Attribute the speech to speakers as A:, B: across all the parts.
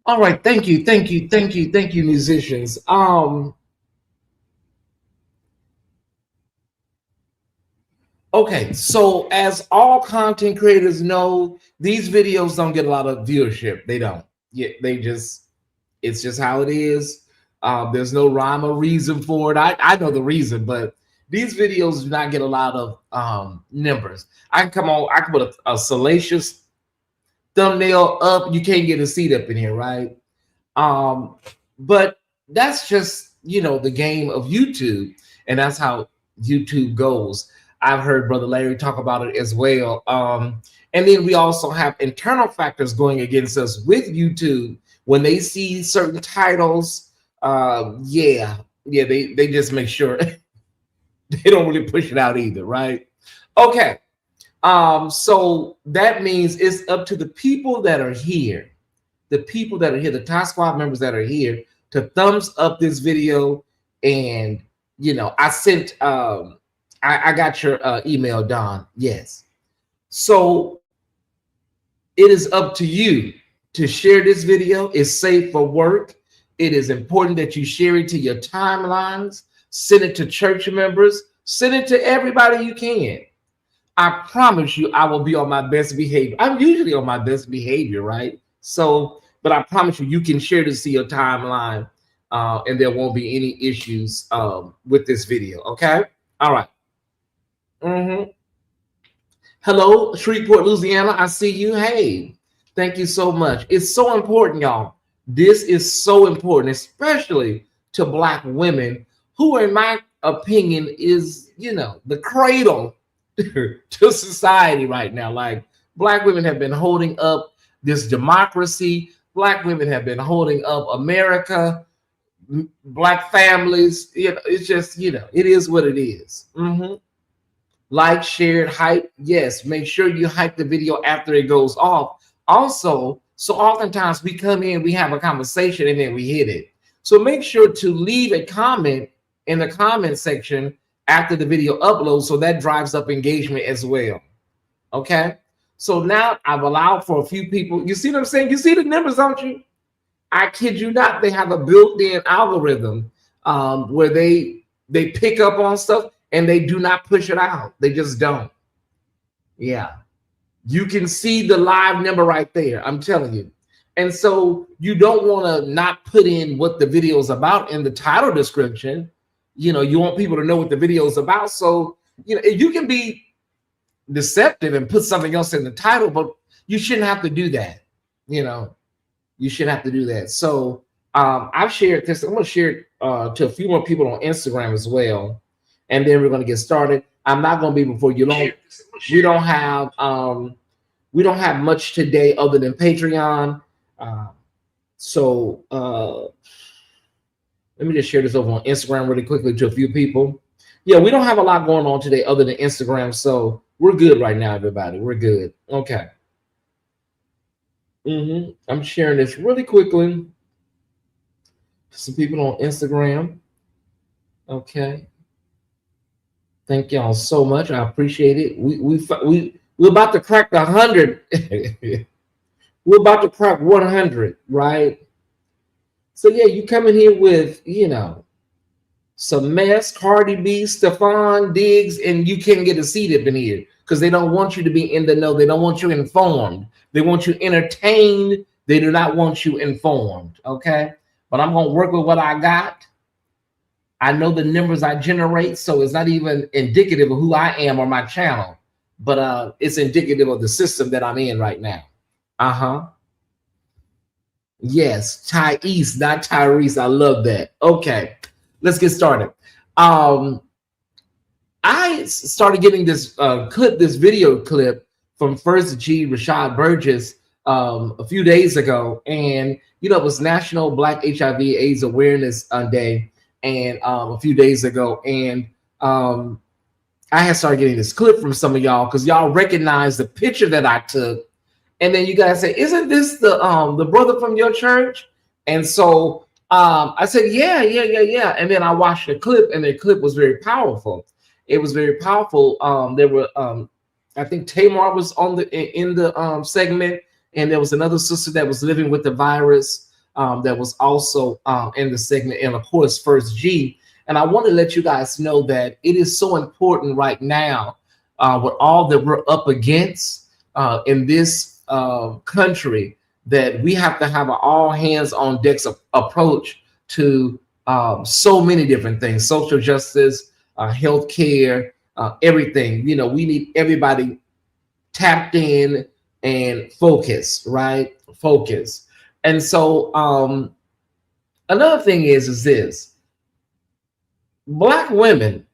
A: All right, thank you, musicians. Okay, so as all content creators know, these videos don't get a lot of viewership. They don't. Yeah, it's just how it is. There's no rhyme or reason for it. I know the reason, but these videos do not get a lot of numbers. I can put a salacious thumbnail up. You can't get a seat up in here, right? But that's just, the game of YouTube, and that's how YouTube goes. I've heard Brother Larry talk about it as well. And then we also have internal factors going against us with YouTube. When they see certain titles, they just make sure they don't really push it out either, right? Okay. So that means it's up to the people that are here, the Tyesse Squad members that are here, to thumbs up this video. And I sent I got your email, Don. Yes. So it is up to you to share this video. It's safe for work. It is important that you share it to your timelines, send it to church members, send it to everybody you can. I promise you, I will be on my best behavior. I'm usually on my best behavior, right? So, but I promise you, you can share this to your timeline, and there won't be any issues with this video. Okay. All right. Hello, Shreveport, Louisiana. I see you. Hey, thank you so much. It's so important, y'all. This is so important, especially to Black women who, in my opinion, is, the cradle to society right now. Like, Black women have been holding up this democracy. Black women have been holding up America, Black families. It's just, it is what it is. Like, shared, hype. Yes, make sure you hype the video after it goes off. Also, so oftentimes we come in, we have a conversation, and then we hit it. So make sure to leave a comment in the comment section after the video uploads, so that drives up engagement as well. Okay. So now I've allowed for a few people. You see what I'm saying? You see the numbers, don't you? I kid you not. They have a built-in algorithm where they pick up on stuff and they do not push it out. They just don't. Yeah. You can see the live number right there. I'm telling you. And so you don't want to not put in what the video is about in the title description. You want people to know what the video is about. So You know, you can be deceptive and put something else in the title, but you shouldn't have to do that. You know, you shouldn't have to do that. So I've shared this. I'm going to share it to a few more people on Instagram as well, and then we're going to get started. I'm not going to be before you long. We don't have much today other than Patreon. So let me just share this over on Instagram really quickly to a few people. Yeah, we don't have a lot going on today other than Instagram, so we're good right now, everybody. We're good. Okay. I'm sharing this really quickly to some people on Instagram. Okay. Thank y'all so much. I appreciate it. We're about to crack 100. We're about to crack 100, right? So yeah, you come in here with, you know, some mess, Cardi B, Stephon Diggs, and you can't get a seat up in here because they don't want you to be in the know. They don't want you informed. They want you entertained. They do not want you informed. Okay. But I'm going to work with what I got. I know the numbers I generate, so it's not even indicative of who I am or my channel, but it's indicative of the system that I'm in right now. Yes, Tyesse, not Tyrese. I love that. Okay, let's get started. I started getting this this video clip from First G Rashad Burgess a few days ago, and you know it was National Black HIV/AIDS Awareness Day, and a few days ago, and I had started getting this clip from some of y'all because y'all recognize the picture that I took, and then you guys say, "Isn't this the brother from your church?" And so I said, "Yeah," and then I watched the clip, and the clip was very powerful. It was very powerful. There were, I think Tamar was in the segment, and there was another sister that was living with the virus that was also in the segment, and of course, First G. And I want to let you guys know that it is so important right now with all that we're up against in this country that we have to have an all hands on decks approach to so many different things: social justice, healthcare, everything. You know, we need everybody tapped in and focused, right? Focus. And so another thing is this: black women.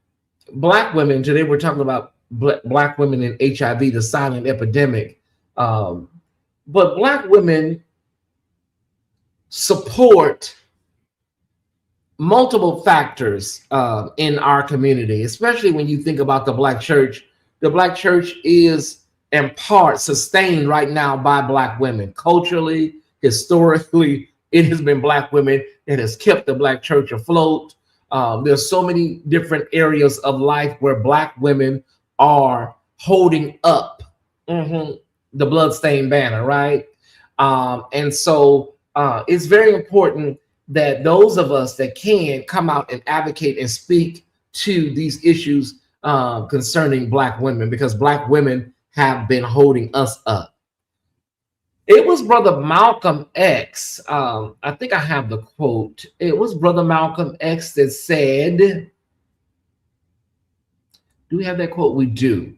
A: Today we're talking about black women and HIV, the silent epidemic. But black women support multiple factors in our community, especially when you think about the black church. The black church is in part sustained right now by black women. Culturally, historically, it has been black women that has kept the black church afloat. There's so many different areas of life where black women are holding up the bloodstained banner, right? And so it's very important that those of us that can come out and advocate and speak to these issues concerning black women, because black women have been holding us up. It was Brother Malcolm X. I think I have the quote. It was Brother Malcolm X that said, do we have that quote? We do.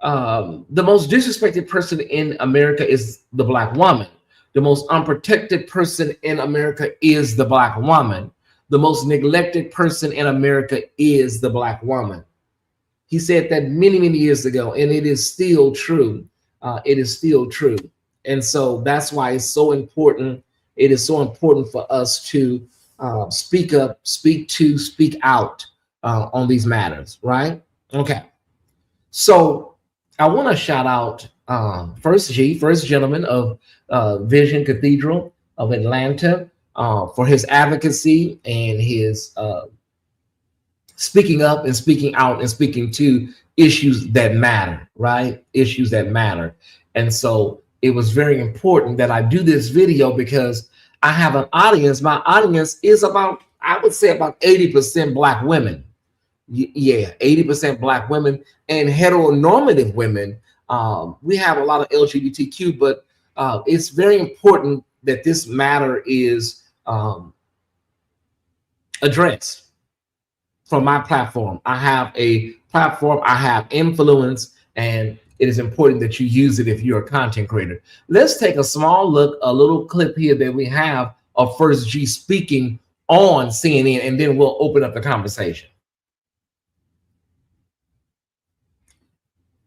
A: The most disrespected person in America is the black woman. The most unprotected person in America is the black woman. The most neglected person in America is the black woman. He said that many, many years ago, and it is still true. It is still true. And so that's why it's so important. It is so important for us to speak up, speak out on these matters, right? Okay. So I want to shout out First Gentleman of Vision Cathedral of Atlanta for his advocacy and his speaking up and speaking out and speaking to issues that matter, right? Issues that matter. And so it was very important that I do this video because I have an audience. My audience is about, I would say about 80% black women. Yeah, 80% black women and heteronormative women. We have a lot of LGBTQ, but it's very important that this matter is addressed. from my platform. I have a platform, I have influence, and it is important that you use it if you're a content creator. Let's take a small look, a little clip here that we have of First G speaking on CNN, and then we'll open up the conversation.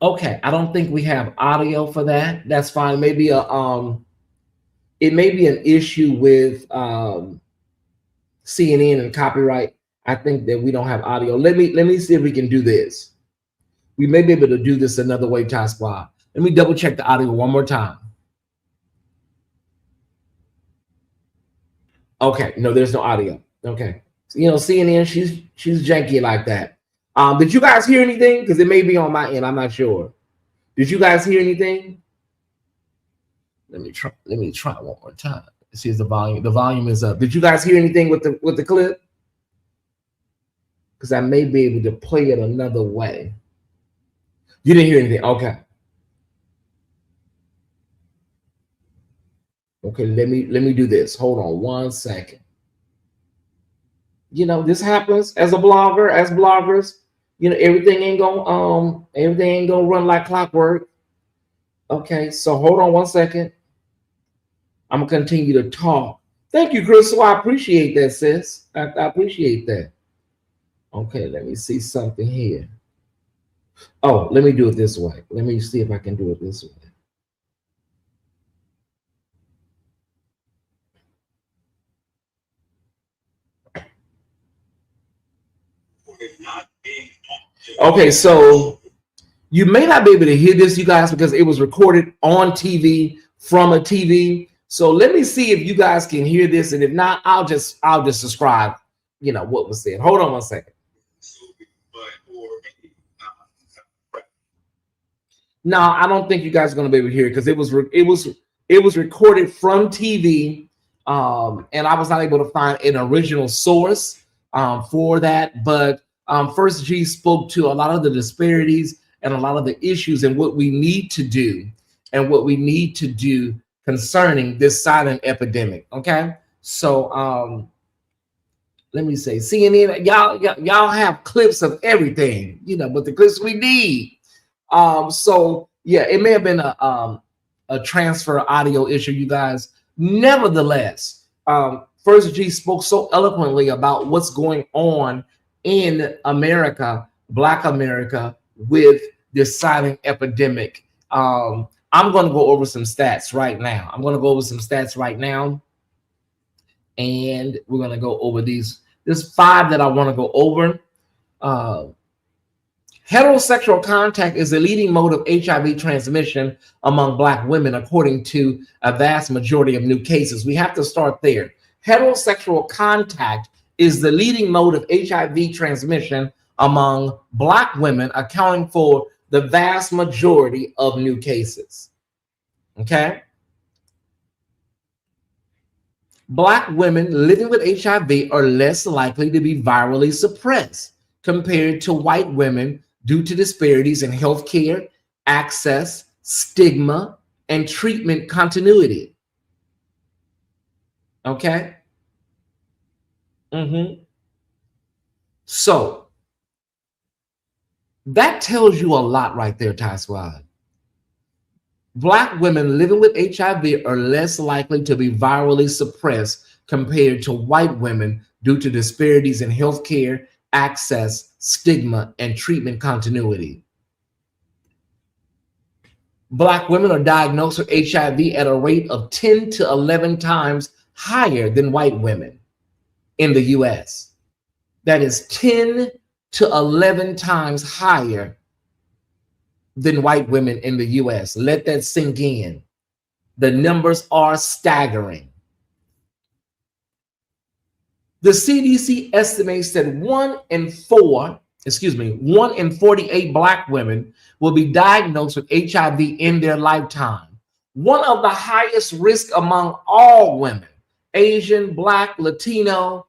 A: Okay, I don't think we have audio for that. That's fine. Maybe it may be an issue with CNN and copyright. I think that we don't have audio. Let me see if we can do this. We may be able to do this another way, Ty Squad. Let me double check the audio one more time. Okay, no, there's no audio. Okay, you know, CNN, she's janky like that. Did you guys hear anything? Because it may be on my end. I'm not sure. Did you guys hear anything? Let me try one more time. See if the volume is up. Did you guys hear anything with the clip? Because I may be able to play it another way. You didn't hear anything. Okay. Okay, let me do this. Hold on one second. You know, this happens as a blogger, as bloggers. You know, everything ain't gonna run like clockwork. Okay, so hold on one second. I'm gonna continue to talk. Thank you, Crystal. I appreciate that, sis. I appreciate that. Okay, let me see something here. Oh, let me do it this way. Let me see if I can do it this way. Okay, so you may not be able to hear this, you guys, because it was recorded on TV from a TV. So let me see if you guys can hear this, and if not, I'll just describe, you know, what was said. Hold on one second. No, I don't think you guys are going to be able to hear it because it was recorded from TV, and I was not able to find an original source for that. But First G spoke to a lot of the disparities and a lot of the issues and what we need to do concerning this silent epidemic. Okay, so let me say, CNN, y'all have clips of everything, you know, but the clips we need. So yeah, it may have been a transfer audio issue, you guys. Nevertheless, First G spoke so eloquently about what's going on in America, Black America, with this silent epidemic. I'm going to go over some stats right now. And we're going to go over these. There's 5 that I want to go over. Heterosexual contact is the leading mode of HIV transmission among Black women, according to a vast majority of new cases. We have to start there. Heterosexual contact is the leading mode of HIV transmission among Black women, accounting for the vast majority of new cases. Okay? Black women living with HIV are less likely to be virally suppressed compared to white women due to disparities in healthcare, access, stigma, and treatment continuity. Okay? So that tells you a lot right there, Ty Squad. Black women living with HIV are less likely to be virally suppressed compared to white women due to disparities in healthcare, access, stigma, and treatment continuity. Black women are diagnosed with HIV at a rate of 10 to 11 times higher than white women in the US. That is 10 to 11 times higher than white women in the US. Let that sink in. The numbers are staggering. The CDC estimates that 1 in 48 Black women will be diagnosed with HIV in their lifetime. One of the highest risk among all women, Asian, Black, Latino.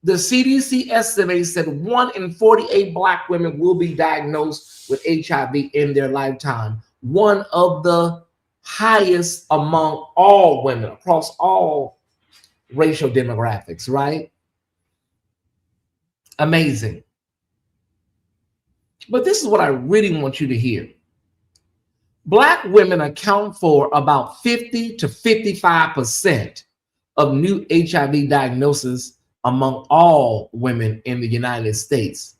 A: The CDC estimates that 1 in 48 Black women will be diagnosed with HIV in their lifetime. One of the highest among all women across all racial demographics, right? Amazing. But this is what I really want you to hear. Black women account for about 50 to 55% of new HIV diagnoses among all women in the United States,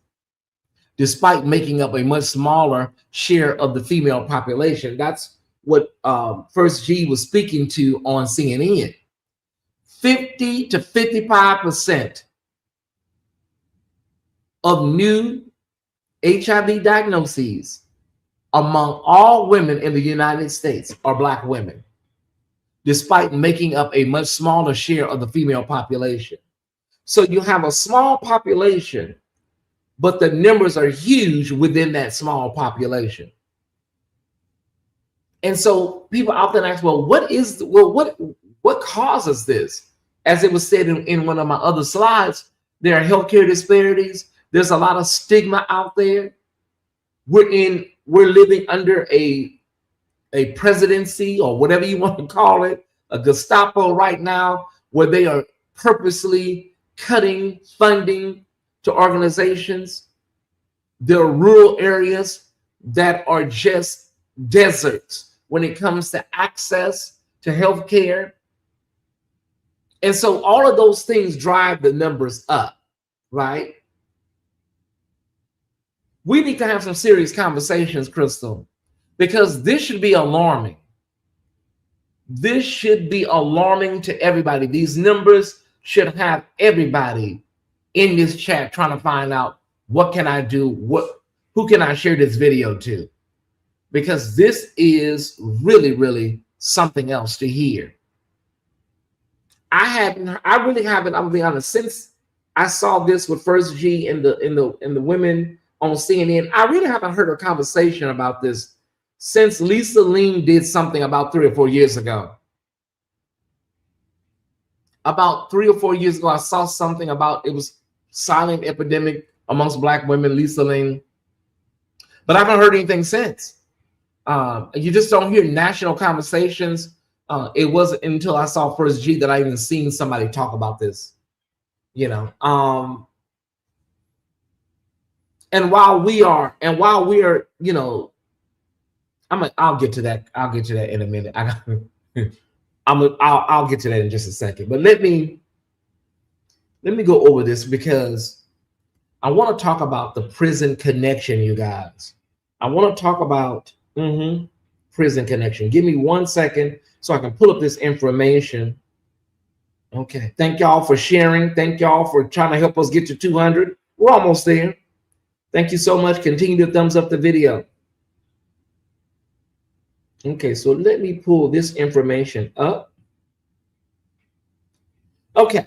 A: despite making up a much smaller share of the female population. That's what First G was speaking to on CNN. 50 to 55% of new HIV diagnoses among all women in the United States are Black women, despite making up a much smaller share of the female population. So you have a small population, but the numbers are huge within that small population. And so people often ask, well, what causes this? As it was said in one of my other slides, there are healthcare disparities. There's a lot of stigma out there. We're living under a presidency, or whatever you want to call it, a Gestapo right now, where they are purposely cutting funding to organizations. There are rural areas that are just deserts when it comes to access to health care. And so all of those things drive the numbers up, right? We need to have some serious conversations, Crystal, because this should be alarming. This should be alarming to everybody. These numbers should have everybody in this chat trying to find out, what can I do? Who can I share this video to? Because this is really, really something else to hear. I really haven't, I'm gonna be honest, since I saw this with First G and the women on CNN, I really haven't heard a conversation about this since Lisa Ling did something about 3 or 4 years ago. About 3 or 4 years ago, I saw something about, it was silent epidemic amongst Black women, Lisa Ling. But I haven't heard anything since. You just don't hear national conversations. It wasn't until I saw First G that I even seen somebody talk about this, you know. And while we are, you know, I'll get to that. I'll get to that in a minute. I'll get to that in just a second. But let me go over this, because I want to talk about the prison connection, you guys. I want to talk about prison connection. Give me 1 second so I can pull up this information. Okay. Thank y'all for sharing. Thank y'all for trying to help us get to 200. We're almost there. Thank you so much. Continue to thumbs up the video. Okay, so let me pull this information up. Okay.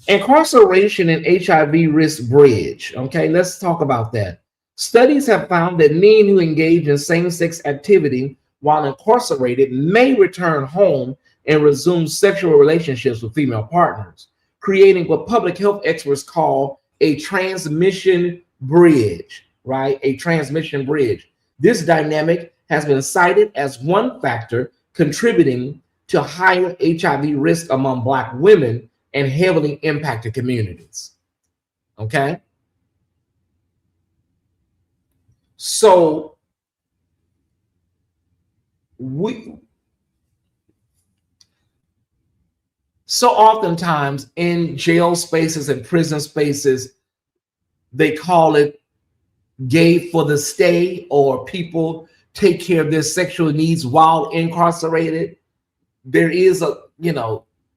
A: Incarceration and HIV risk bridge. Okay, let's talk about that. Studies have found that men who engage in same-sex activity while incarcerated may return home and resume sexual relationships with female partners, creating what public health experts call a transmission bridge, right? A transmission bridge. This dynamic has been cited as one factor contributing to higher HIV risk among Black women and heavily impacted communities. Okay. So oftentimes in jail spaces and prison spaces, they call it gay for the stay, or people take care of their sexual needs while incarcerated. There is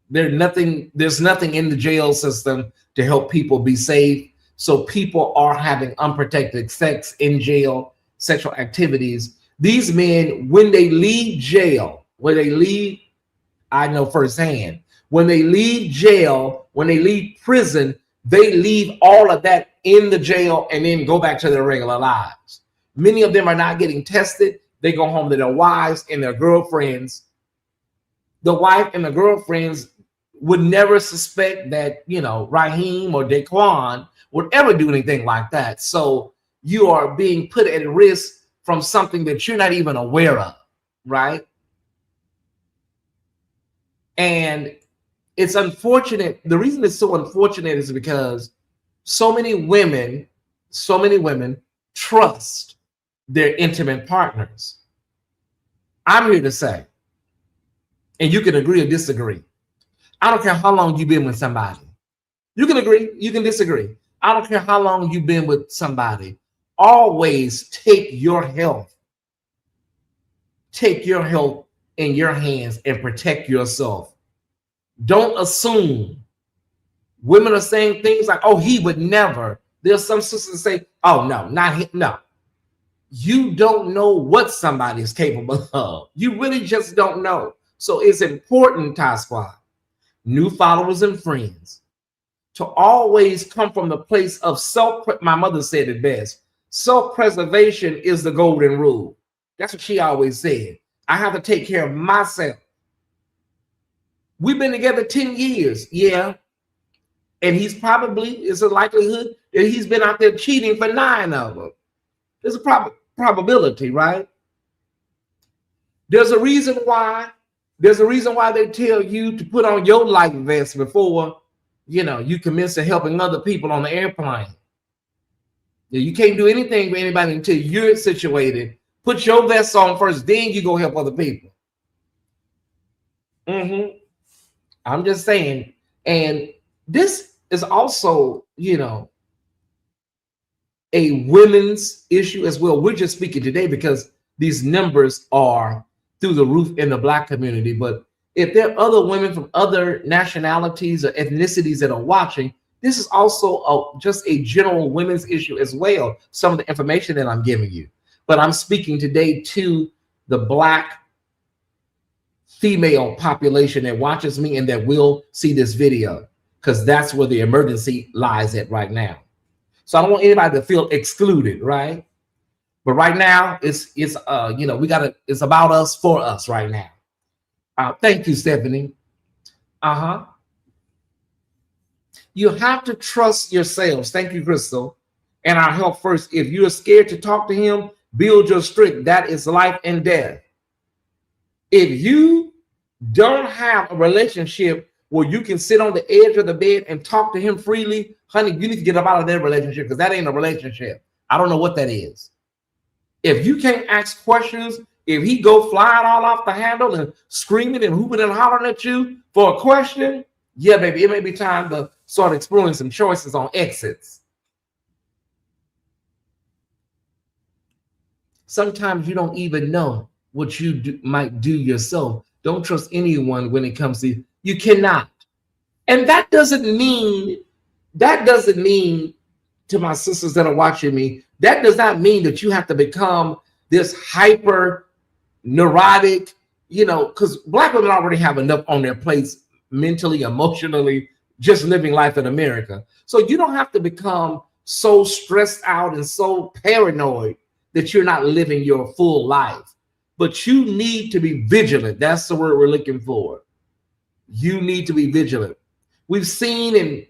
A: there's nothing in the jail system to help people be safe. So people are having unprotected sex in jail, sexual activities. These men, when they leave jail, I know firsthand, when they leave jail, when they leave prison, they leave all of that in the jail and then go back to their regular lives. Many of them are not getting tested. They go home to their wives and their girlfriends. The wife and the girlfriends would never suspect that, Raheem or Daquan would ever do anything like that. So you are being put at risk from something that you're not even aware of, right? And it's unfortunate. The reason it's so unfortunate is because So many women trust their intimate partners. I'm here to say, and you can agree or disagree. I don't care how long you've been with somebody. You can agree, you can disagree. I don't care how long you've been with somebody. Always take your health in your hands and protect yourself. Don't assume. Women are saying things like, oh, he would never. There's some sisters that say, oh, no, not him. No. You don't know what somebody is capable of. You really just don't know. So it's important, Tyesse Squad, new followers and friends, to always come from the place of my mother said it best. Self-preservation is the golden rule. That's what she always said. I have to take care of myself. We've been together 10 years. Yeah. And it's a likelihood that he's been out there cheating for 9 of them. There's a probability, right? There's a reason why they tell you to put on your life vest before, you commence to helping other people on the airplane. You can't do anything with anybody until you're situated. Put your vest on first, then you go help other people. I'm just saying. And this is also, a women's issue as well. We're just speaking today because these numbers are through the roof in the Black community. But if there are other women from other nationalities or ethnicities that are watching, this is also just a general women's issue as well. Some of the information that I'm giving you. But I'm speaking today to the Black female population that watches me and that will see this video, because that's where the emergency lies at right now. So I don't want anybody to feel excluded, right? But right now, it's about us, for us right now. Thank you, Stephanie. You have to trust yourselves. Thank you, Crystal. And our health first. If you're scared to talk to him, build your strength. That is life and death. If you don't have a relationship where you can sit on the edge of the bed and talk to him freely, honey, you need to get up out of that relationship, because that ain't a relationship. I don't know what that is. If you can't ask questions, if he go flying all off the handle and screaming and hooping and hollering at you for a question, yeah, baby, it may be time to start exploring some choices on exits. Sometimes you don't even know what you might do yourself. Don't trust anyone when it comes to you cannot. And that doesn't mean to my sisters that are watching me, that does not mean that you have to become this hyper neurotic, because Black women already have enough on their plates mentally, emotionally, just living life in America. So you don't have to become so stressed out and so paranoid that you're not living your full life. But you need to be vigilant. That's the word we're looking for. You need to be vigilant. We've seen in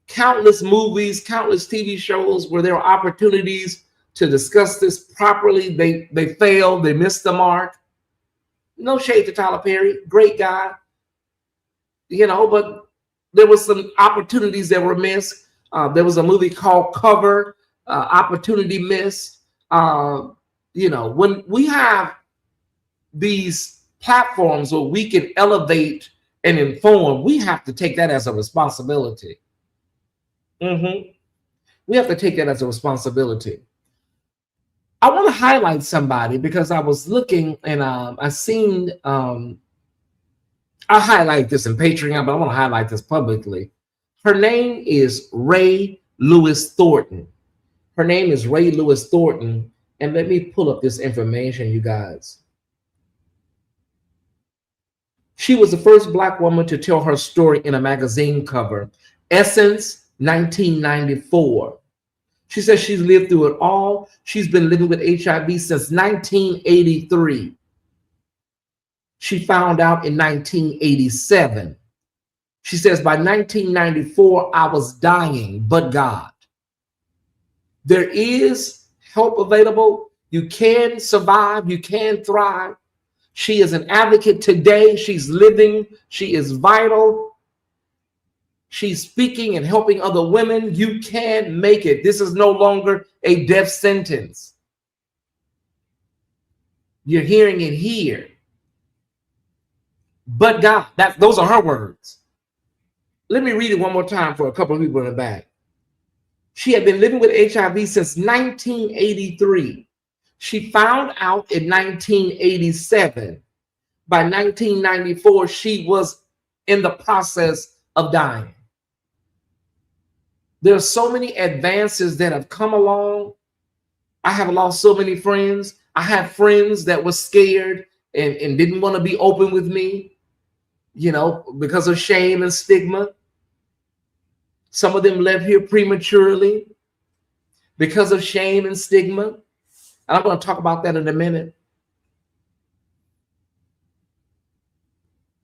A: countless movies, countless TV shows where there are opportunities to discuss this properly. They failed. They missed the mark. No shade to Tyler Perry, great guy, but there was some opportunities that were missed. There was a movie called Cover, opportunity missed. When we have these platforms where we can elevate and inform, we have to take that as a responsibility. We have to take that as a responsibility. I want to highlight somebody because I was looking and I seen, I highlight this in Patreon, but I want to highlight this publicly. Her name is Ray Lewis Thornton. Her name is Ray Lewis Thornton. And let me pull up this information, you guys. She was the first Black woman to tell her story in a magazine cover, Essence, 1994. She says she's lived through it all. She's been living with HIV since 1983. She found out in 1987. She says, by 1994, I was dying, but God. There is help available. You can survive. You can thrive. She is an advocate today. She's living. She is vital. She's speaking and helping other women. You can make it. This is no longer a death sentence. You're hearing it here. But God, those are her words. Let me read it one more time for a couple of people in the back. She had been living with HIV since 1983. She found out in 1987. By 1994, she was in the process of dying. There are so many advances that have come along. I have lost so many friends. I have friends that were scared and didn't want to be open with me, you know, because of shame and stigma. Some of them left here prematurely because of shame and stigma. And I'm going to talk about that in a minute.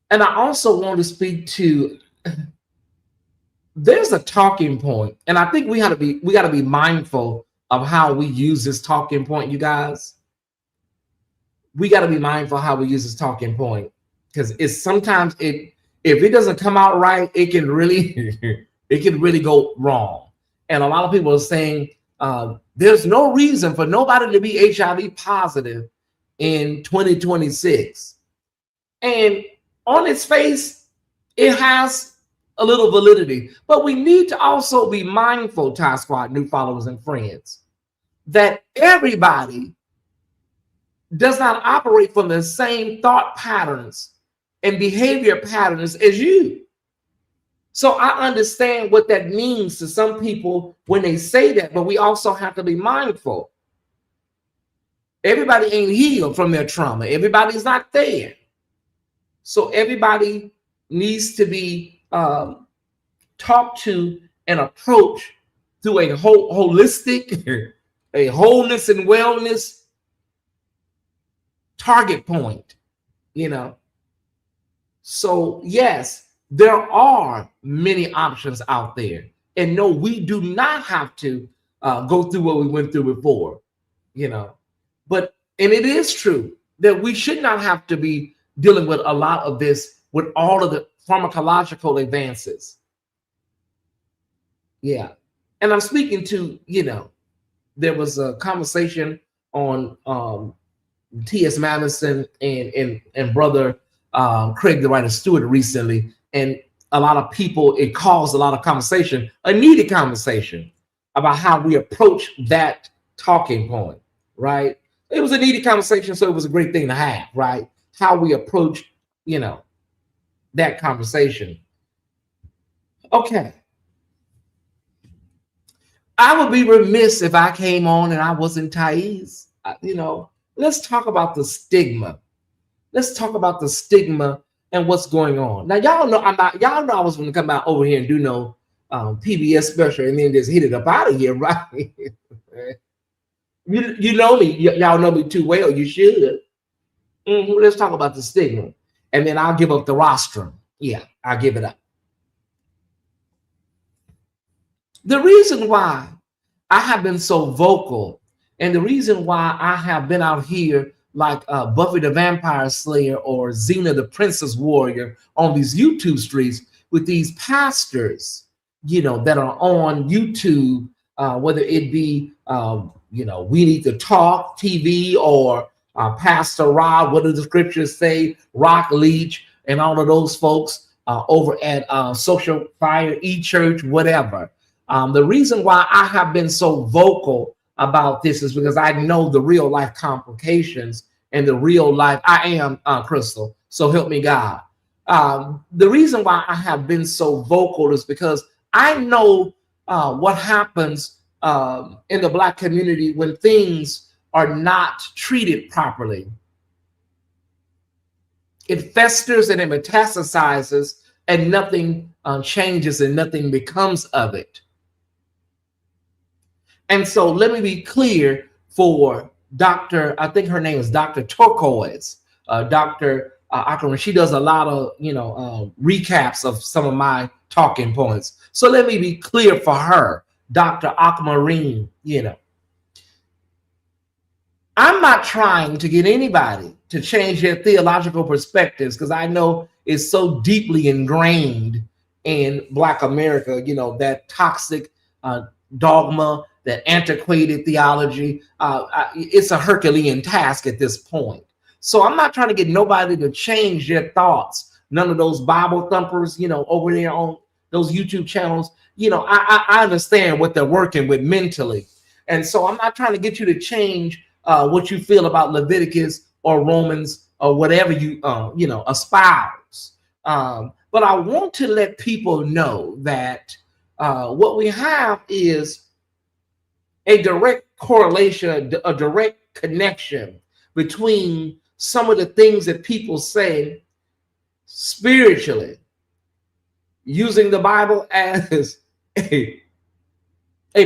A: And I also want to speak to, there's a talking point, and I think we got to be mindful of how we use this talking point, you guys. We got to be mindful how we use this talking point, because it's sometimes if it doesn't come out right, it can really it can really go wrong. And a lot of people are saying there's no reason for nobody to be HIV positive in 2026. And on its face, it has a little validity. But we need to also be mindful, Ty Squad, new followers and friends, that everybody does not operate from the same thought patterns and behavior patterns as you. So I understand what that means to some people when they say that, but we also have to be mindful. Everybody ain't healed from their trauma. Everybody's not there. So everybody needs to be talked to and approached through a holistic, a wholeness and wellness target point, you know. So yes, there are many options out there. And no, we do not have to go through what we went through before, you know. But, and it is true that we should not have to be dealing with a lot of this with all of the pharmacological advances. Yeah. And I'm speaking to, you know, there was a conversation on T.S. Madison and brother Craig the Writer Stewart recently, and a lot of people, it caused a lot of conversation, a needed conversation about how we approach that talking point, right? It was a needed conversation, so it was a great thing to have, right? How we approach, you know, that conversation. Okay. I would be remiss if I came on and I wasn't Tyesse. You know, let's talk about the stigma. Let's talk about the stigma and what's going on. Now, y'all know y'all know I was going to come out over here and do no PBS special and then just hit it up out of here, right? You know me. Y'all know me too well. You should. Let's talk about the stigma. And then I'll give up the rostrum. Yeah, I'll give it up. The reason why I have been so vocal, and the reason why I have been out here like Buffy the Vampire Slayer or Xena the Princess Warrior on these YouTube streets with these pastors, you know, that are on YouTube, whether it be, you know, We Need to Talk TV or Pastor Rob, what do the scriptures say, Rock Leach, and all of those folks over at Social Fire, E-Church, whatever. The reason why I have been so vocal about this is because I know the real life complications and the real life. I am Crystal, so help me God. The reason why I have been so vocal is because I know what happens in the Black community when things are not treated properly. It festers and it metastasizes, and nothing changes and nothing becomes of it. And so let me be clear for Dr. I think her name is Dr. Turquoise, Dr. Ackerman. She does a lot of, you know, recaps of some of my talking points. So let me be clear for her, Dr. Aquamarine, you know. I'm not trying to get anybody to change their theological perspectives because I know it's so deeply ingrained in Black America, that toxic dogma, that antiquated theology. It's a Herculean task at this point. So I'm not trying to get nobody to change their thoughts. None of those Bible thumpers, over there on those YouTube channels. I understand what they're working with mentally. And so I'm not trying to get you to change what you feel about Leviticus or Romans or whatever you espouse. But I want to let people know that what we have is a direct correlation, a direct connection between some of the things that people say spiritually, using the Bible as a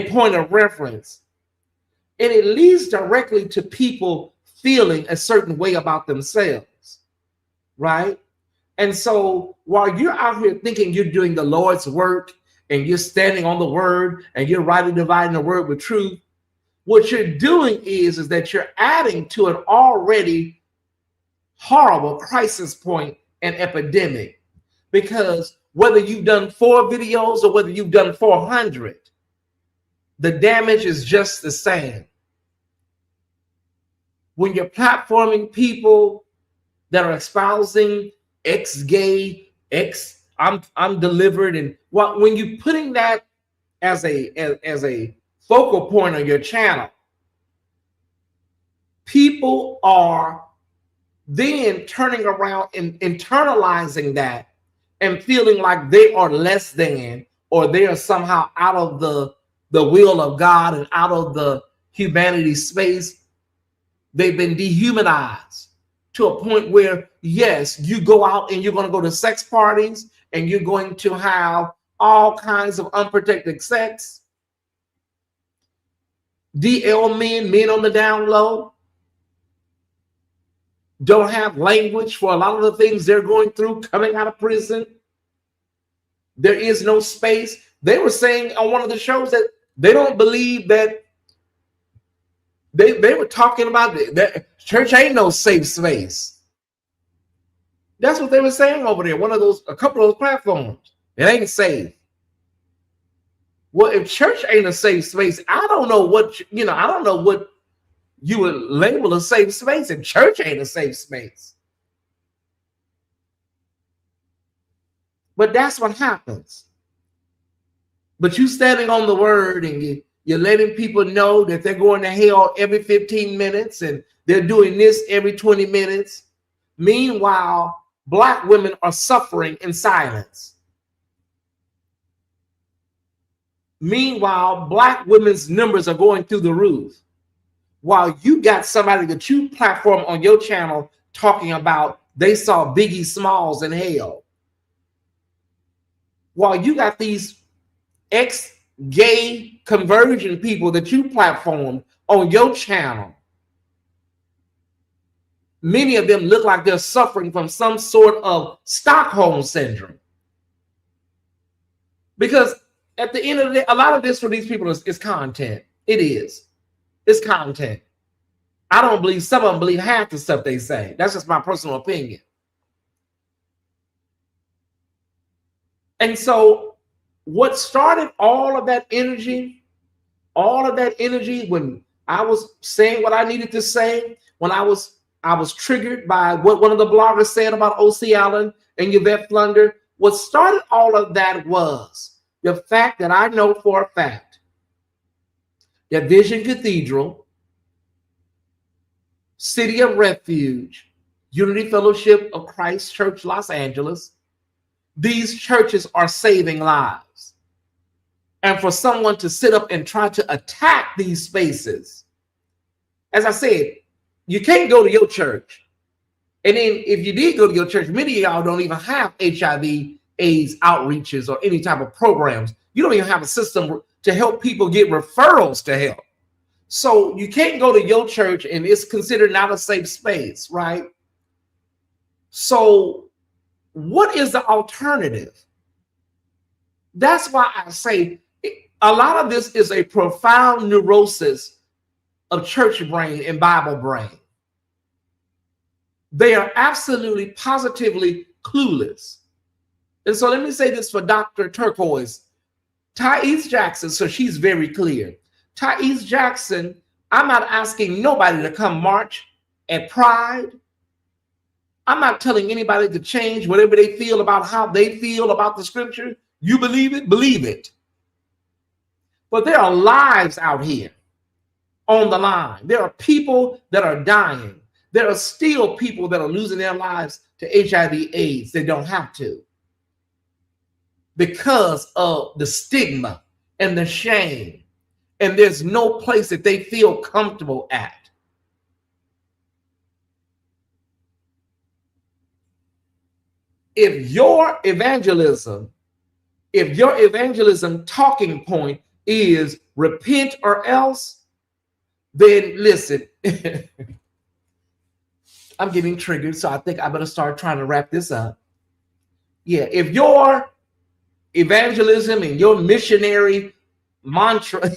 A: point of reference. And it leads directly to people feeling a certain way about themselves, right? And so while you're out here thinking you're doing the Lord's work and you're standing on the word and you're rightly dividing the word with truth, what you're doing is that you're adding to an already horrible crisis point and epidemic. Because whether you've done 4 videos or whether you've done 400, the damage is just the same. When you're platforming people that are espousing ex-gay, I'm delivered, and when you're putting that as a focal point on your channel, people are then turning around and internalizing that and feeling like they are less than, or they are somehow out of the will of God and out of the humanity space. They've been dehumanized to a point where, yes, you go out and you're going to go to sex parties and you're going to have all kinds of unprotected sex. DL men on the down low, don't have language for a lot of the things they're going through coming out of prison. There is no space. They were saying on one of the shows that they don't believe that they were talking about that church ain't no safe space. That's what they were saying over there. A couple of those platforms. It ain't safe. Well, if church ain't a safe space, I don't know what you would label a safe space if church ain't a safe space. But that's what happens. But you standing on the word and you're letting people know that they're going to hell every 15 minutes and they're doing this every 20 minutes. Meanwhile, Black women are suffering in silence. Meanwhile, Black women's numbers are going through the roof. While you got somebody that you platform on your channel talking about they saw Biggie Smalls in hell. While you got these ex-gay conversion people that you platformed on your channel, many of them look like they're suffering from some sort of Stockholm syndrome. Because at the end of the day, a lot of this for these people is content. It is. It's content. I don't believe some of them believe half the stuff they say. That's just my personal opinion. And so what started all of that energy when I was saying what I needed to say, when I was triggered by what one of the bloggers said about O.C. Allen and Yvette Flunder, what started all of that was the fact that I know for a fact that Vision Cathedral, City of Refuge, Unity Fellowship of Christ Church, Los Angeles, these churches are saving lives. And for someone to sit up and try to attack these spaces, as I said, you can't go to your church. And then if you did go to your church, many of y'all don't even have HIV, AIDS outreaches or any type of programs. You don't even have a system to help people get referrals to help. So you can't go to your church and it's considered not a safe space, right? So what is the alternative? That's why I say a lot of this is a profound neurosis of church brain and Bible brain. They are absolutely, positively clueless And so let me say this for Dr. Turquoise. Tyesse Jackson, so she's very clear. Tyesse Jackson, I'm not asking nobody to come march at Pride. I'm not telling anybody to change whatever they feel about how they feel about the scripture. You believe it, believe it. But there are lives out here on the line. There are people that are dying. There are still people that are losing their lives to HIV/AIDS. They don't have to, because of the stigma and the shame. And there's no place that they feel comfortable at. If your evangelism talking point is repent or else, then listen, I'm getting triggered, so I think I better start trying to wrap this up. Yeah, if your evangelism and your missionary mantra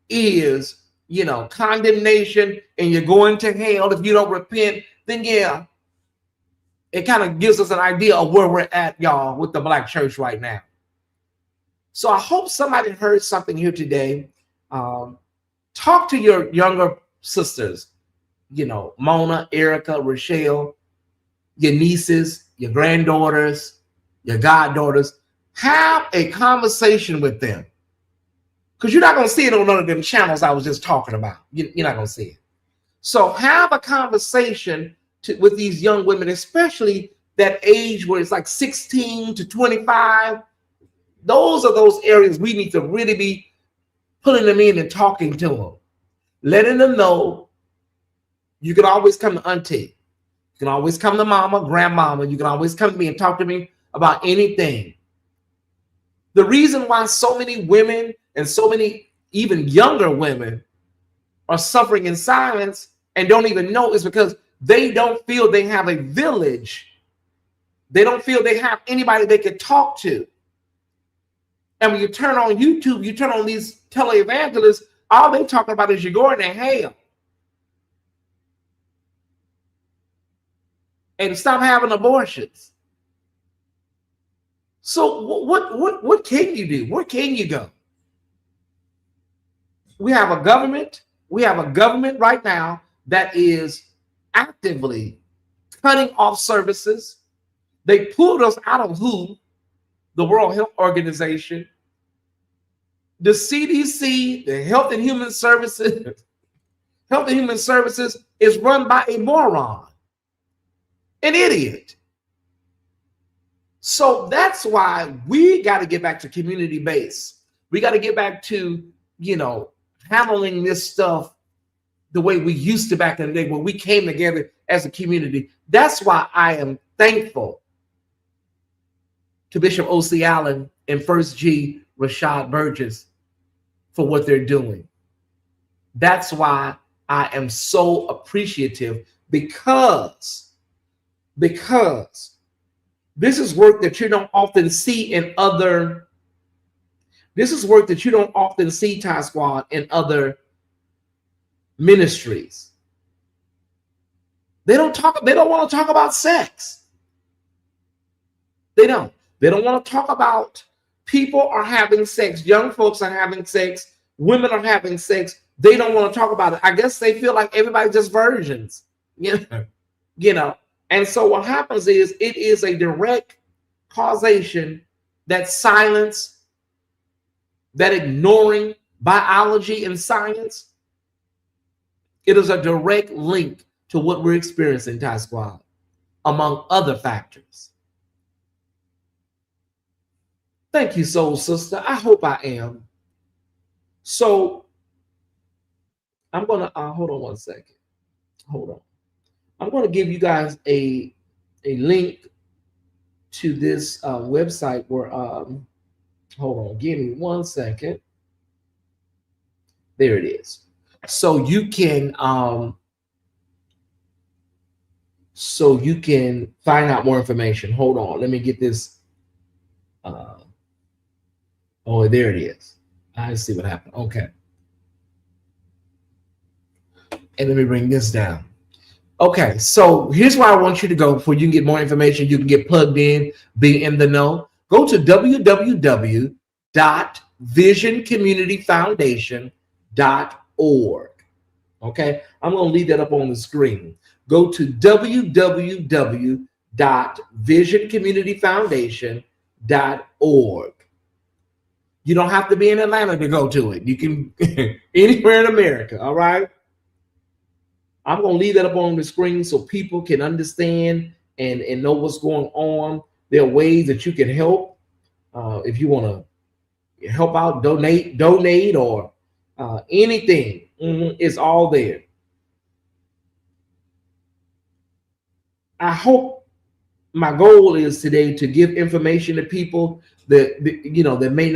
A: is, condemnation and you're going to hell if you don't repent, then yeah, it kind of gives us an idea of where we're at, y'all, with the Black church right now. So I hope somebody heard something here today. Talk to your younger sisters, Mona, Erica, Rochelle, your nieces, your granddaughters, your goddaughters. Have a conversation with them, because you're not going to see it on none of them channels I was just talking about. You're not going to see it. So have a conversation with these young women, especially that age where it's like 16 to 25. Those are those areas we need to really be pulling them in and talking to them, letting them know you can always come to auntie. You can always come to mama, grandmama. You can always come to me and talk to me about anything. The reason why so many women and so many even younger women are suffering in silence and don't even know is because they don't feel they have a village. They don't feel they have anybody they can talk to. And when you turn on YouTube, you turn on these televangelists, all they talking about is you're going to hell. And stop having abortions. So what can you do? Where can you go? We have a government right now that is actively cutting off services. They pulled us out of WHO, the World Health Organization. The CDC, the Health and Human Services is run by a moron, an idiot. So that's why we got to get back to community base. We got to get back to, handling this stuff the way we used to back in the day when we came together as a community. That's why I am thankful to Bishop O.C. Allen and First G. Rashad Burgess for what they're doing. That's why I am so appreciative, because this is work that you don't often see in other. This is work that you don't often see, Ty Squad, in other ministries. They don't want to talk about sex. They don't want to talk about people are having sex. Young folks are having sex. Women are having sex. They don't want to talk about it. I guess they feel like everybody's just virgins. And so what happens is it is a direct causation, that silence, that ignoring biology and science. It is a direct link to what we're experiencing, Ty Squad, among other factors. Thank you, soul sister. I hope I am. So I'm going to hold on one second. Hold on. I'm going to give you guys a link to this website where, hold on, give me 1 second. There it is. So you can find out more information. Hold on, let me get this. Oh, there it is. I see what happened. Okay. And let me bring this down. Okay, so here's where I want you to go before you can get more information. You can get plugged in, be in the know. Go to www.visioncommunityfoundation.org. Okay, I'm going to leave that up on the screen. Go to www.visioncommunityfoundation.org. You don't have to be in Atlanta to go to it. You can anywhere in America. All right. I'm going to leave that up on the screen so people can understand and know what's going on. There are ways that you can help. If you want to help out, donate, or anything, it's all there. I hope my goal is today to give information to people that that may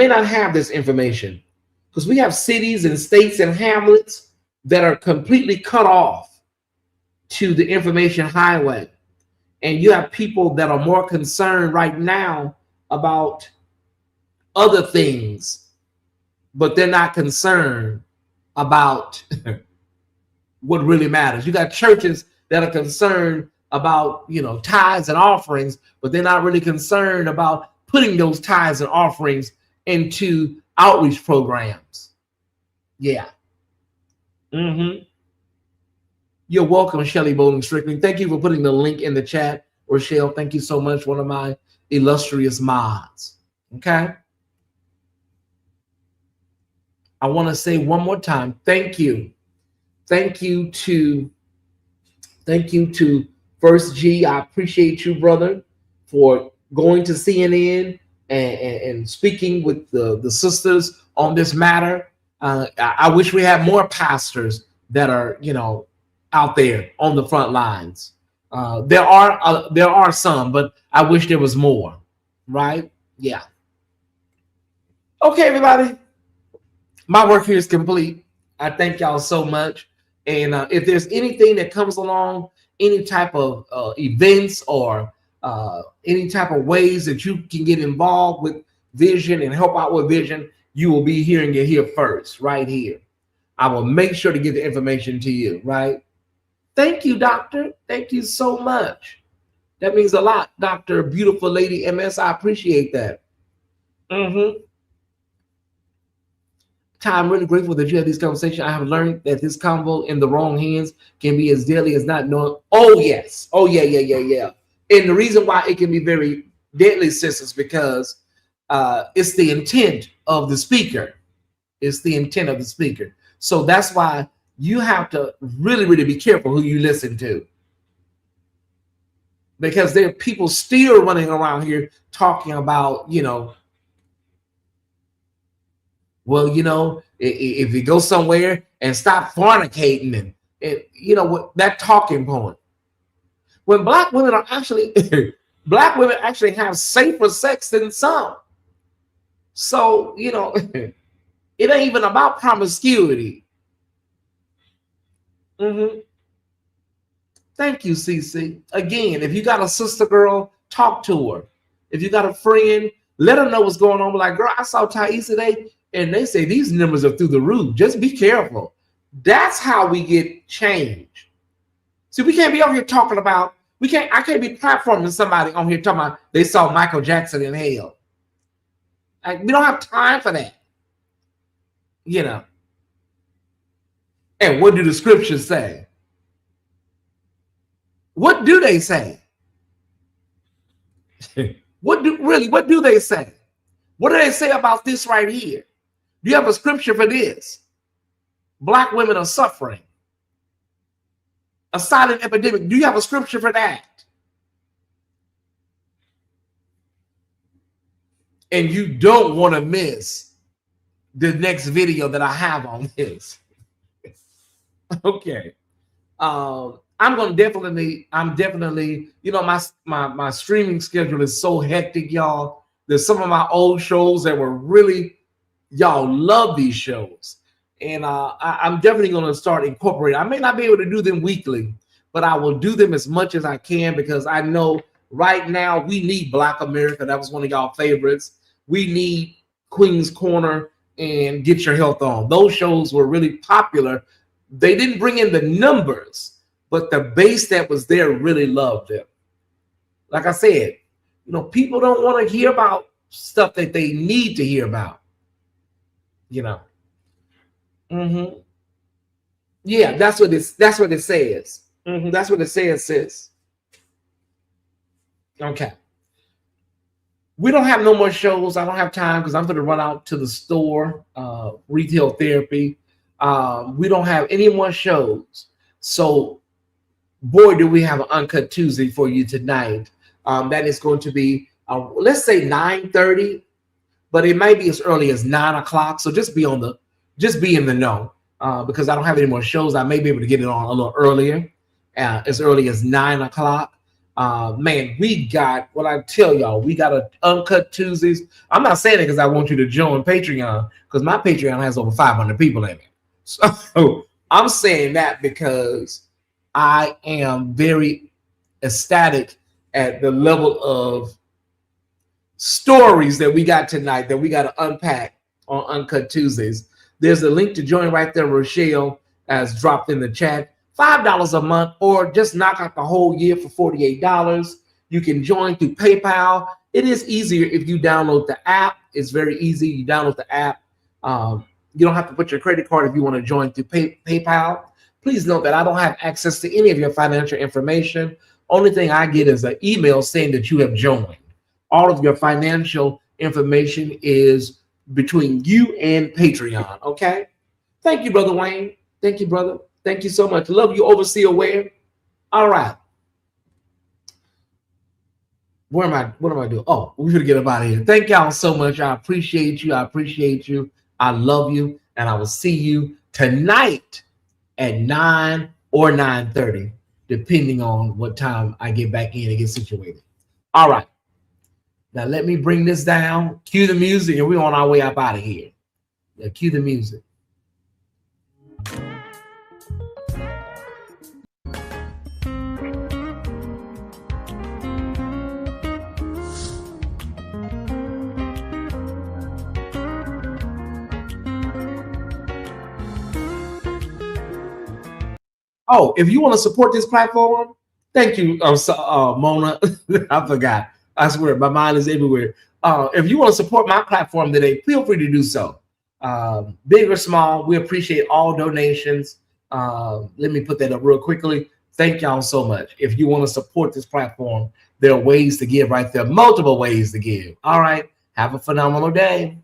A: not have this information, because we have cities and states and hamlets that are completely cut off to the information highway, and you have people that are more concerned right now about other things, but they're not concerned about what really matters. You got churches that are concerned about tithes and offerings, but they're not really concerned about putting those tithes and offerings into outreach programs. Yeah. You're welcome, Shelly Bowling Strickling. Thank you for putting the link in the chat. Rochelle, thank you so much. One of my illustrious mods. Okay. I want to say one more time, thank you. Thank you to First G. I appreciate you, brother, for going to CNN and speaking with the sisters on this matter. I wish we had more pastors that are out there on the front lines. There are some, but I wish there was more. Right? Yeah. Okay, everybody. My work here is complete. I thank y'all so much. And if there's anything that comes along, any type of events or any type of ways that you can get involved with Vision and help out with Vision, you will be hearing it here first, right here. I will make sure to get the information to you, right? Thank you, Doctor. Thank you so much. That means a lot, Dr. Beautiful Lady MS. I appreciate that. I'm really grateful that you had these conversations. I have learned that this convo in the wrong hands can be as deadly as not knowing. Oh, yes. Oh, yeah. And the reason why it can be very deadly, sis, is because it's the intent of the speaker. It's the intent of the speaker. So that's why you have to really, really be careful who you listen to. Because there are people still running around here talking about, well, if you go somewhere and stop fornicating and what that talking point. When black women are actually have safer sex than some. So, it ain't even about promiscuity. Thank you, CC. Again, if you got a sister girl, talk to her. If you got a friend, let her know what's going on. Be like, girl, I saw Tyesse today, and they say these numbers are through the roof. Just be careful. That's how we get change. See, we can't be over here talking about, I can't be platforming somebody on here talking about they saw Michael Jackson in hell. We don't have time for that. And what do the scriptures say? What do they say? What do they say? What do they say about this right here? Do you have a scripture for this? Black women are suffering. A silent epidemic. Do you have a scripture for that? And you don't want to miss the next video that I have on this. Okay. I'm definitely, my streaming schedule is so hectic, y'all. There's some of my old shows that were really, y'all love these shows. And I'm definitely going to start incorporating. I may not be able to do them weekly, but I will do them as much as I can, because I know right now we need Black America. That was one of y'all favorites. We need Queen's Corner and Get Your Health On. Those shows were really popular. They didn't bring in the numbers, but the base that was there really loved them. Like I said, people don't want to hear about stuff that they need to hear about. Mm-hmm. Yeah, that's what it says. Mm-hmm. That's what it says, sis. Okay. We don't have no more shows. I don't have time because I'm going to run out to the store, retail therapy. We don't have any more shows. So, boy, do we have an Uncut Tuesday for you tonight. That is going to be, let's say 9:30, but it might be as early as 9 o'clock. So just be in the know because I don't have any more shows. I may be able to get it on a little earlier, as early as 9 o'clock. Man, we got what I tell y'all. We got a Uncut Tuesdays. I'm not saying it because I want you to join Patreon because my Patreon has over 500 people in it. So I'm saying that because I am very ecstatic at the level of stories that we got tonight that we got to unpack on Uncut Tuesdays. There's a link to join right there. Rochelle has dropped in the chat. $5 a month, or just knock out the whole year for $48. You can join through PayPal. It is easier if you download the app. It's very easy. You download the app. You don't have to put your credit card if you want to join through PayPal. Please note that I don't have access to any of your financial information. Only thing I get is an email saying that you have joined. All of your financial information is between you and Patreon, okay? Thank you, Brother Wayne. Thank you, brother. Thank you so much. Love you, Overseer Ware. All right. What am I doing? Oh, we're going to get up out of here. Thank y'all so much. I appreciate you. I love you. And I will see you tonight at 9 or 9:30, depending on what time I get back in and get situated. All right. Now let me bring this down. Cue the music, and we're on our way up out of here. Now, cue the music. Oh, if you want to support this platform, thank you, Mona. I forgot. I swear, my mind is everywhere. If you want to support my platform today, feel free to do so. Big or small, we appreciate all donations. Let me put that up real quickly. Thank y'all so much. If you want to support this platform, there are ways to give right there, multiple ways to give. All right. Have a phenomenal day.